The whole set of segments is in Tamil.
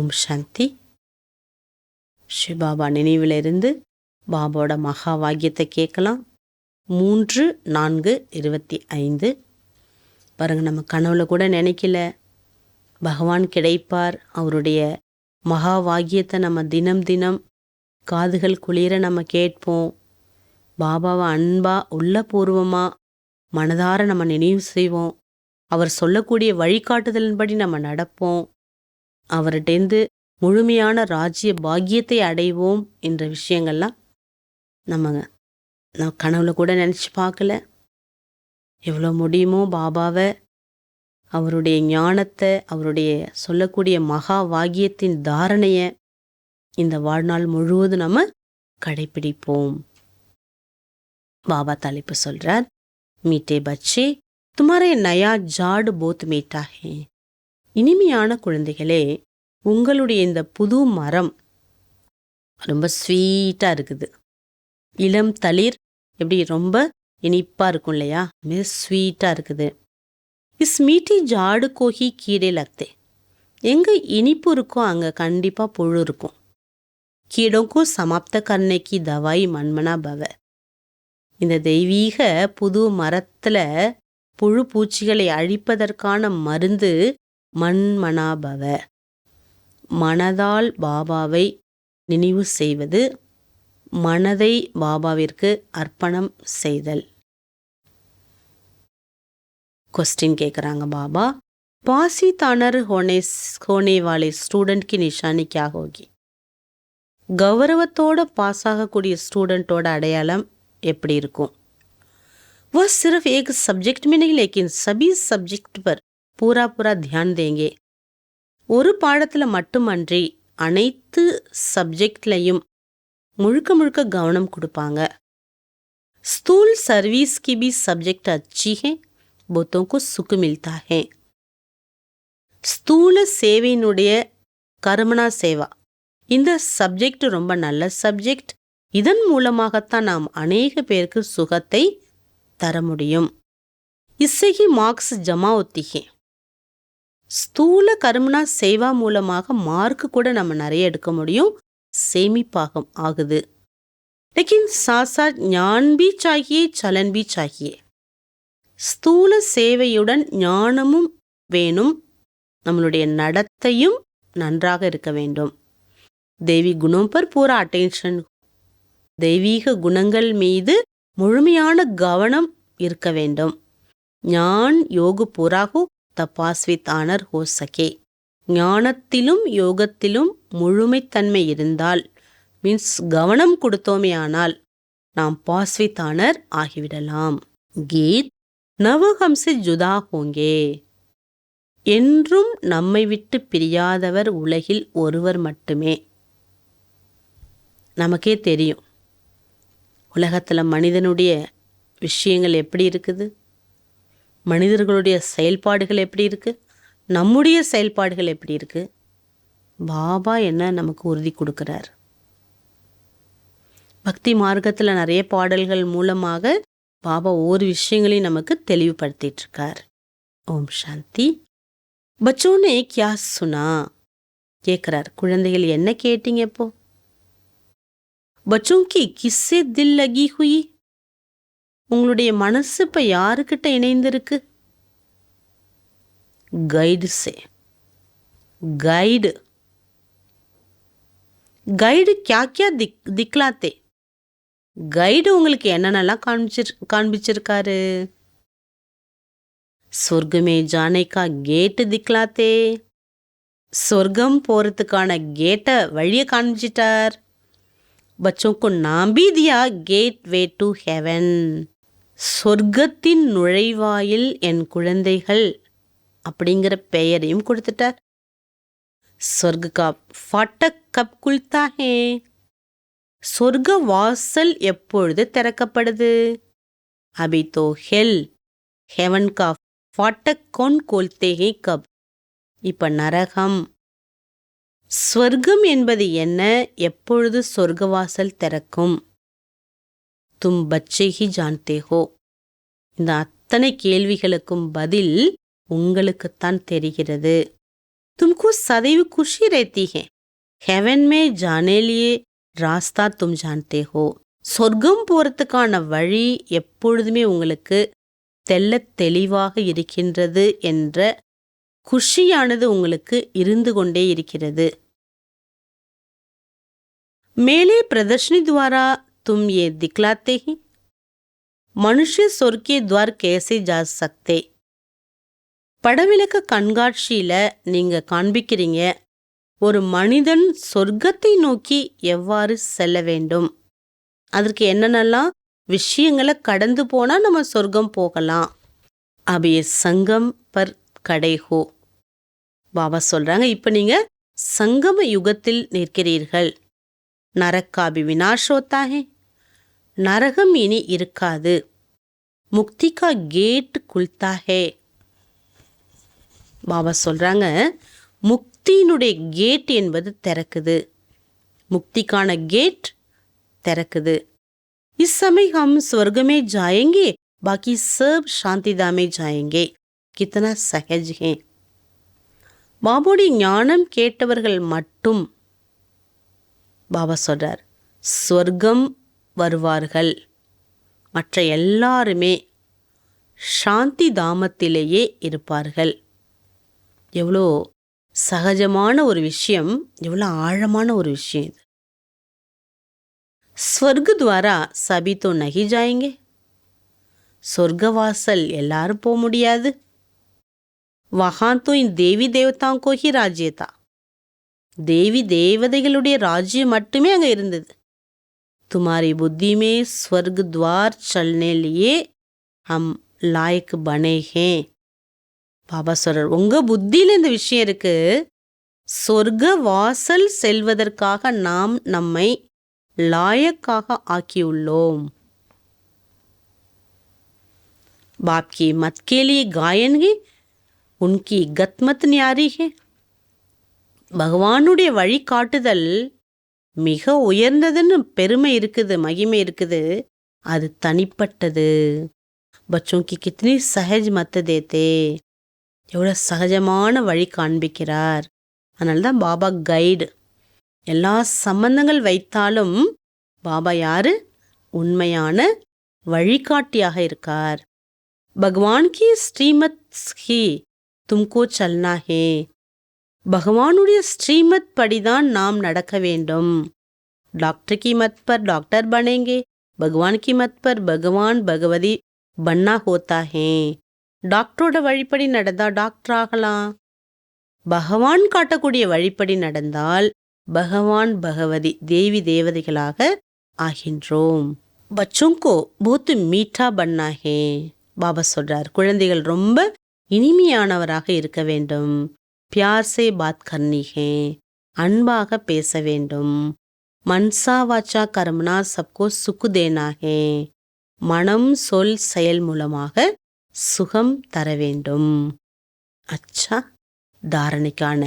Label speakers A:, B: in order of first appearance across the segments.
A: ஓம் சாந்தி. சிவபாபா நினைவிலிருந்து பாபாவோட மகா வாக்கியத்தை கேட்கலாம். 3-4-25. பாருங்க, நம்ம கனவுல கூட நினைக்கல பகவான் கிடைப்பார். அவருடைய மகா வாக்கியத்தை நம்ம தினம் தினம் காதுகள் குளிர நம்ம கேட்போம். பாபாவை அன்பா உள்ளபூர்வமாக மனதார நம்ம நினைவு செய்வோம். அவர் சொல்லக்கூடிய வழிகாட்டுதலின்படி நம்ம நடப்போம். அவர்கிட்டேருந்து முழுமையான ராஜ்ய பாக்கியத்தை அடைவோம் என்ற விஷயங்கள்லாம் நான் கனவுல கூட நினச்சி பார்க்கல. எவ்வளோ முடியுமோ பாபாவை, அவருடைய ஞானத்தை, அவருடைய சொல்லக்கூடிய மகா வாக்கியத்தின் தாரணையை இந்த வாழ்நாள் முழுவதும் நம்ம கடைபிடிப்போம். பாபா தலைப்பு சொல்றார், மீட்டே பச்சே துமாரே நயா ஜாடு போத் மீட்டா ஹே. இனிமையான குழந்தைகளே, உங்களுடைய இந்த புது மரம் ரொம்ப ஸ்வீட்டாக இருக்குது. இளம் தளிர் எப்படி ரொம்ப இனிப்பாக இருக்கும் இல்லையா, மிக ஸ்வீட்டாக இருக்குது. இஸ் மீட்டி ஜாடு கோஹி கீடே லக்தே. எங்கே இனிப்பு இருக்கோ அங்கே கண்டிப்பாக புழு இருக்கும். கீடோக்கும் சமாப்த கர்ணைக்கு தவாய் மண்மனா பவ. இந்த தெய்வீக புது மரத்தில் புழு பூச்சிகளை அழிப்பதற்கான மருந்து மண்மனாபவ. மனதால் பாபாவை நினைவு செய்வது, மனதை பாபாவிற்கு அர்ப்பணம் செய்தல். क्वेश्चन கேட்குறாங்க பாபா, பாசி தானர் होने वाले स्टूडेंट की निशानी क्या होगी? கௌரவத்தோட பாஸ் ஆகக்கூடிய ஸ்டூடெண்ட்டோட அடையாளம் எப்படி இருக்கும்? वह सिर्फ एक सब्जेक्ट में नहीं लेकिन सभी सब्जेक्ट पर पूरा ध्यान देंगे. ஒரு பாடத்தில் மட்டுமன்றி அனைத்து சப்ஜெக்ட்லையும் முழுக்க கவனம் கொடுப்பாங்க. स्थूल सर्विस की भी सब्जेक्ट अच्छी है, बहुतों को सुख मिलता है. ஸ்தூல சேவையினுடைய கர்மனா சேவா, இந்த சப்ஜெக்ட் ரொம்ப நல்ல சப்ஜெக்ட். இதன் மூலமாகத்தான் நாம் அநேக பேருக்கு சுகத்தை தர முடியும். इससे ही மார்க்ஸ் ஜமா होती है. ஸ்தூல கர்மனா சேவா மூலமாக மார்க் கூட நம்ம நிறைய எடுக்க முடியும், சேமிப்பாகம் ஆகுது. लेकिन साथ साथ ज्ञान भी चाहिए, चलन भी चाहिए. ஸ்தூல சேவையுடன் ஞானமும் வேணும், நம்மளுடைய நடத்தையும் நன்றாக இருக்க வேண்டும். தேவி குணம் பர் பூரா அட்டென்ஷன். தெய்வீக குணங்கள் மீது முழுமையான கவனம் இருக்க வேண்டும். ஞான் யோகு பூராகு தபாஸ்வித் ஆனர் ஹோ சகே. ஞானத்திலும் யோகத்திலும் முழுமைத்தன்மை இருந்தால், மீன்ஸ் கவனம் கொடுத்தோமே ஆனால், நாம் பாஸ்வித் ஆனர் ஆகிவிடலாம். கீத் நவஹம்சே ஜுதா ஹோங்கே. என்றும் நம்மை விட்டு பிரியாதவர் உலகில் ஒருவர் மட்டுமே. நமக்கே தெரியும் உலகத்தில் மனிதனுடைய விஷயங்கள் எப்படி இருக்குது, மனிதர்களுடைய செயல்பாடுகள் எப்படி இருக்கு, நம்முடைய செயல்பாடுகள் எப்படி இருக்கு. பாபா என்ன நமக்கு உறுதி கொடுக்கிறார்? பக்தி மார்க்கத்தில் நிறைய பாடல்கள் மூலமாக பாபா ஒவ்வொரு விஷயங்களையும் நமக்கு தெளிவுபடுத்திட்டு இருக்கார். ஓம் சாந்தி. பச்சோனே கியா சுனா கேட்குறார், குழந்தைகள் என்ன கேட்டீங்க? இப்போ பச்சோं की किससे दिल लगी हुई? உங்களுடைய மனசு இப்ப யாருக்கிட்ட இணைந்திருக்கு? கைடு சே. கைடு கைடு क्या क्या दिखलाते? கைடு உங்களுக்கு என்னென்னலாம் காண்பிச்சிருக்காரு? சொர்க்கமே ஜானே கா கேட் திக்லாத்தே. சொர்க்கம் போறதுக்கான கேட்டை வழியை காண்பிச்சிட்டார். बच्चों को नाम भी दिया गेटवे टू हेवन. சொர்க்கத்தின் நுழைவாயில் என் குழந்தைகள் அப்படிங்கிற பெயரையும் கொடுத்துட்டார். சொர்க்க கா ஃபாட்டக் கப் குல்தா ஹே. சொர்க்க வாசல் எப்பொழுது திறக்கப்படுது? அபி தோ ஹெல் ஹெவன் கா ஃபாட்டக் கோன் கோல்தே ஹே கப். இப்ப நரகம். ஸ்வர்க்கம் என்பது என்ன? எப்பொழுது சொர்க்கவாசல் திறக்கும்? தும் பச்சே ஹி ஜான்தே ஹோ. இந்த அத்தனை கேள்விகளுக்கும் பதில் உங்களுக்குத்தான் தெரிகிறது. तुमको सदैव खुशी रहती है। हेवन में जाने लिए रास्ता तुम जानते हो. சொர்க்கம் போறதுக்கான வழி எப்பொழுதுமே உங்களுக்கு தெள்ளத் தெளிவாக இருக்கின்றது என்ற குஷியானது உங்களுக்கு இருந்து கொண்டே இருக்கிறது. மேலே प्रदर्शनी द्वारा तुम ये दिखलाते ही मनुष्य स्वर्ग के द्वार कैसे जा सकते. படவிளக்க கண்காட்சியில நீங்க காண்பிக்கிறீங்க ஒரு மனிதன் சொர்க்கத்தை நோக்கி எவ்வாறு செல்ல வேண்டும், அதற்கு என்னென்னலாம் விஷயங்களை கடந்து போனா நம்ம சொர்க்கம் போகலாம். அபிய சங்கம் பர் கடைஹோ. பாபா சொல்றாங்க, இப்ப நீங்க சங்கம யுகத்தில் நிற்கிறீர்கள். நரக்காபி வினாஷோத்தா ஹே, நரகம் இனி இருக்காது. முக்தி கா கேட் குல்தா ஹே. பாபா சொல்றாங்க, முக்தியினுடைய கேட் என்பது திறக்குது. முக்திக்கான கேட் திறக்குது. इस समय हम स्वर्ग में जाएंगे, बाकी सब शांतिदा में जाएंगे. कितना सहज है. பாபாவுடைய ஞானம் கேட்டவர்கள் மட்டும் பாபா சொல்றார் ஸ்வர்க்கம் வருவார்கள். மற்ற எல்லாருமே சாந்தி தாமத்திலேயே இருப்பார்கள். எவ்வளோ சகஜமான ஒரு விஷயம், எவ்வளோ ஆழமான ஒரு விஷயம் இது. स्वर्ग द्वारा सभी तो नहीं जाएंगे. சொர்க்கவாசல் எல்லாரும் போக முடியாது. वहां तो इन देवी देवताओं को ही राज्य था. தேவி தேவதைகளுடைய ராஜ்யம் மட்டுமே அங்க இருந்தது. तुम्हारी बुद्धि में स्वर्ग द्वार चलने लिए हम लायक बने हैं. பாபா சொல்றார், உங்க புத்தியில இந்த விஷயம் இருக்கு. சொர்க்க வாசல் செல்வதற்காக நாம் நம்மை லாயக்காக ஆக்கியுள்ளோம். बाप की मत के लिए गायन ही उनकी गतमत न्यारी है. பகவானுடைய வழிகாட்டுதல் மிக உயர்ந்ததுன்னு பெருமை இருக்குது, மகிமை இருக்குது. அது தனிப்பட்டது. बच्चों की कितनी सहज मत देते. எவ்வளோ சகஜமான வழி காண்பிக்கிறார். அதனால தான் பாபா கைடு. எல்லா சம்பந்தங்கள் வைத்தாலும் பாபா யாரு? உண்மையான வழிகாட்டியாக இருக்கார். பகவான் கி ஸ்ரீமத் ஹி தும்கோ சல்னா ஹே. பகவானுடைய ஸ்ரீமத் படிதான் நாம் நடக்க வேண்டும். டாக்டர் கி மத் பர் டாக்டர் பனேங்கே, பகவான் கி மத் பர் பகவான் பகவதி பன்னா ஹோத்தா ஹே. டாக்டரோட வழிப்படி நடந்தா டாக்டர் ஆகலாம். பகவான் காட்டக்கூடிய வழிப்படி நடந்தால் பகவான் பகவதி தேவி தேவதைகளாக ஆகின்றோம். பச்சோங்கோ போத்து மீட்டா பன்னா ஹே. பாபா சொல்றார், குழந்தைகள் ரொம்ப இனிமையானவராக இருக்க வேண்டும். பியார் சே பாத் கர்னி ஹே. அன்பாக பேச வேண்டும். மன்சா வாச்சா கர்மனா சப்கோ சுக்கு தேனா ஹே. மனம் சொல் செயல் மூலமாக சுகம் தர வேண்டும். अच्छा, धारणिकाன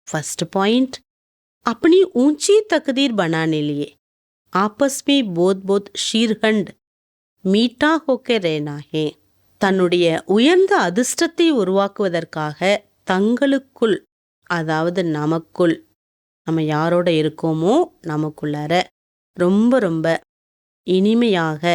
A: फर्स्ट पॉइंट, अपनी ऊंची तकदीर बनाने लिए आपस में बहुत शीरखंड मीठा होकर रहना है. தன்னுடைய உயர்ந்த அதிர்ஷ்டத்தை உருவாக்குவதற்காக தங்களுக்குள், அதாவது நமக்குள், நம்ம யாரோட இருக்கோமோ நமக்குள்ளார ரொம்ப இனிமையாக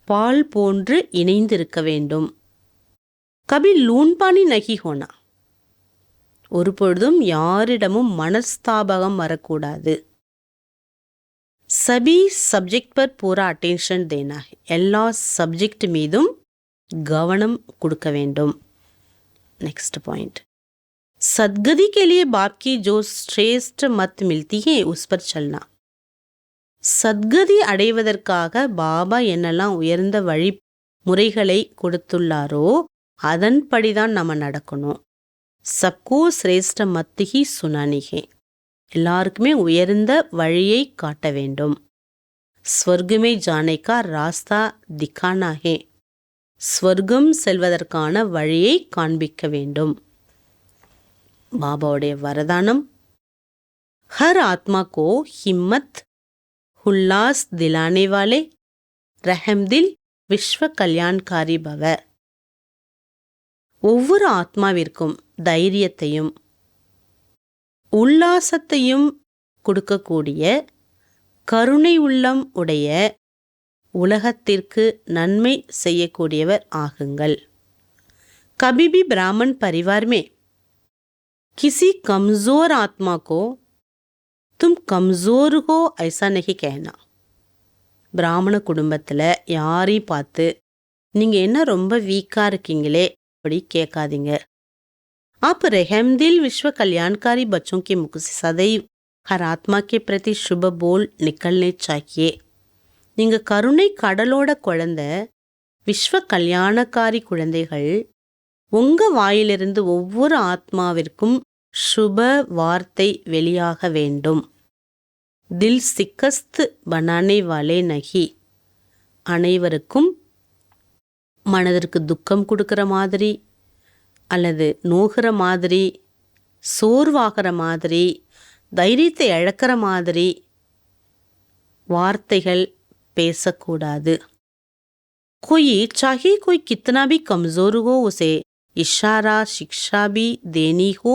A: பால் போன்று இணைந்திருக்க வேண்டும். கபி லூன்பானி நகி ஹோனா. ஒரு பொழுதும் யாரிடமும் மனஸ்தாபகம் வரக்கூடாது. சபி சப்ஜெக்ட் பர் பூரா அட்டென்ஷன் தேனா. எல்லா சப்ஜெக்ட் மீதும் கவனம் கொடுக்க வேண்டும். नेक्स्ट पॉइंट, सदगति के लिए बाप की जो श्रेष्ठ मत मिलती है उस पर चलना. சத்கதி அடைவதற்காக பாபா என்னெல்லாம் உயர்ந்த வழிமுறைகளை கொடுத்துள்ளாரோ அதன்படிதான் நம்ம நடக்கணும். சப்கோ சிரேஷ்ட மத்திகி சுனானிகே. எல்லாருக்குமே உயர்ந்த வழியை காட்ட வேண்டும். ஸ்வர்கமே ஜானேகா ராஸ்தா திக்கானா ஹே. ஸ்வர்க்கம் செல்வதற்கான வழியை காண்பிக்க வேண்டும். பாபாவுடைய வரதானம், ஹர் ஆத்மா கோ ஹிம்மத் उल्लास दिलाने वाले रहमदिल विश्व कल्याणकारी भव. ஒவ்வொரு ஆத்மாவிற்கும் தைரியத்தையும் உல்லாசத்தையும் கொடுக்கக்கூடிய கருணை உள்ளம் உடைய உலகத்திற்கு நன்மை செய்யக்கூடியவர் ஆகுங்கள். कभी भी ब्राह्मण परिवार में किसी कमजोर आत्मा को तुम कमजोर हो ऐसा नहीं कहना. பிராமண குடும்பத்தில் யாரையும் பார்த்து நீங்கள் என்ன ரொம்ப வீக்காக இருக்கீங்களே அப்படி கேட்காதீங்க. आप रहमदिल विश्व कल्याणकारी बच्चों के मुख से सदैव हर आत्मा के प्रति शुभ बोल निकलने चाहिए. நீங்கள் கருணை கடலோட குழந்தை, விஸ்வ கல்யாணக்காரி குழந்தைகள், உங்க வாயிலிருந்து ஒவ்வொரு ஆத்மாவிற்கும் சுப வார்த்தை வெளியாக வேண்டும். தில் சிக்கஸ்த் பனானே வாலே நகி. அனைவருக்கும் மனதிற்கு துக்கம் கொடுக்குற மாதிரி அல்லது நோகிற மாதிரி, சோர்வாகிற மாதிரி, தைரியத்தை இழக்கிற மாதிரி வார்த்தைகள் பேசக்கூடாது. कोई चाहे कोई कितना भी कमजोर हो उसे इशारा शिक्षा भी देनी हो,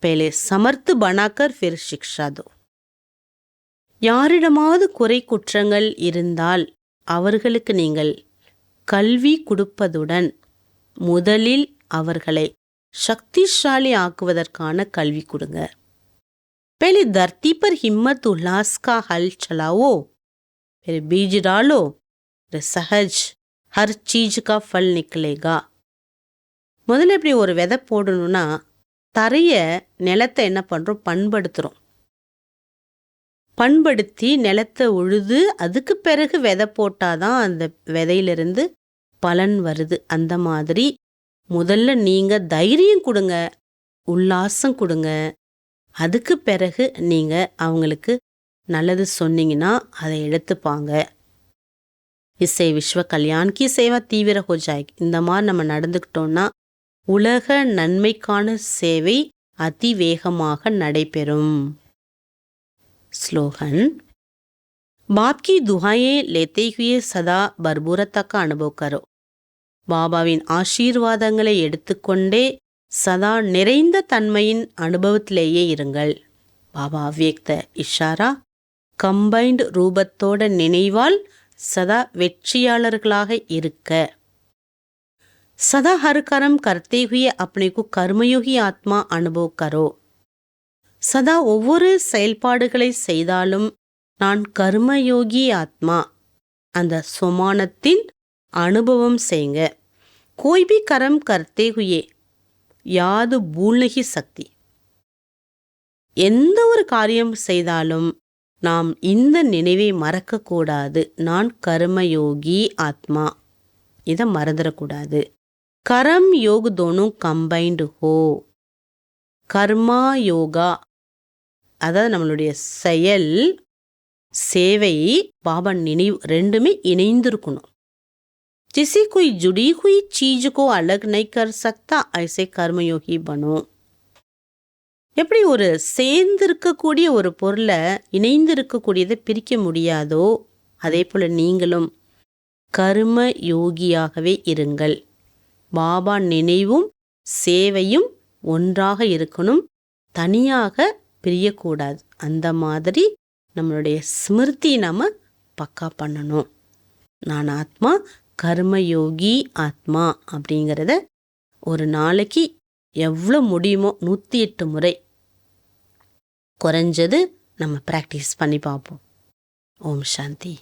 A: पहले समर्थ बनाकर फिर शिक्षा दो. யாரிடமாவது குறை குற்றங்கள் இருந்தால் அவர்களுக்கு நீங்கள் கல்வி கொடுப்பதுடன் முதலில் அவர்களை சக்திசாலி ஆக்குவதற்கான கல்வி கொடுங்க. पहले धरती पर हिम्मत उल्लास का हल चलाओ, फिर बीज डालो, फिर सहज हर चीज का फल निकलेगा. முதல்ல இப்படி ஒரு விதை போடணும்னா நிலத்தை என்ன பண்ணுறோம், பண்படுத்துகிறோம். பண்படுத்தி நிலத்தை உழுது அதுக்கு பிறகு விதை போட்டாதான் அந்த விதையிலிருந்து பலன் வருது. அந்த மாதிரி முதல்ல நீங்கள் தைரியம் கொடுங்க, உல்லாசம் கொடுங்க. அதுக்கு பிறகு நீங்கள் அவங்களுக்கு நல்லது சொன்னீங்கன்னா அதை எடுத்துப்பாங்க. இசை விஸ்வ கல்யாண் கி சேவா தீவிர ஹோ ஜாயேகி. இந்த மாதிரி நம்ம நடந்துக்கிட்டோம்னா உலக நன்மைக்கான சேவை அதிவேகமாக நடைபெறும். ஸ்லோகன். பாப் கி துஹாயே லேத்தே ஹுயே சதா பர்பூரத்தா கா அனுபவ் கரோ. பாபாவின் ஆசீர்வாதங்களை எடுத்துக்கொண்டே சதா நிறைந்த தன்மையின் அனுபவத்திலேயே இருங்கள். பாபா அவ்யக்த இஷாரா கம்பைன்டு ரூபத்தோட நினைவால் சதா வெற்றியாளர்களாக இருக்க. सदा हर कर्म करते हुए अपने को कर्मयोगी ஆத்மா அனுபவ் கரோ. சதா ஒவ்வொரு செயல்பாடுகளை செய்தாலும் நான் கர்மயோகி ஆத்மா, அந்த சுமானத்தின் அனுபவம் செய்யுங்க. कोई भी कर्म करते हुए याद भूल नहीं सकती. எந்த ஒரு காரியம் செய்தாலும் நாம் இந்த நினைவை மறக்கக்கூடாது. நான் கர்மயோகி ஆத்மா, இதை மறந்துடக்கூடாது. கரம் யோக் தோனும் கம்பைன்டு ஹோ. கர்மா யோகா அதாவது நம்மளுடைய செயல், சேவை, பாபா நினைவு ரெண்டுமே இணைந்திருக்கணும். जिसे कोई जुड़ी हुई चीज को अलग नहीं कर सकता ऐसे कर्मयोगी बनो. எப்படி ஒரு சேர்ந்திருக்கக்கூடிய ஒரு பொருளை இணைந்திருக்கக்கூடியதை பிரிக்க முடியாதோ அதே போல நீங்களும் கர்ம யோகியாகவே இருங்கள். பாபா நினைவும் சேவையும் ஒன்றாக இருக்கணும், தனியாக பிரியக்கூடாது. அந்த மாதிரி நம்மளுடைய ஸ்மிருதி நம்ம பக்கா பண்ணணும். நான் ஆத்மா, கர்மயோகி ஆத்மா அப்படிங்கிறத ஒரு நாளைக்கு எவ்வளோ முடியுமோ 108 முறை குறைஞ்சது நம்ம ப்ராக்டிஸ் பண்ணி பார்ப்போம். ஓம் சாந்தி.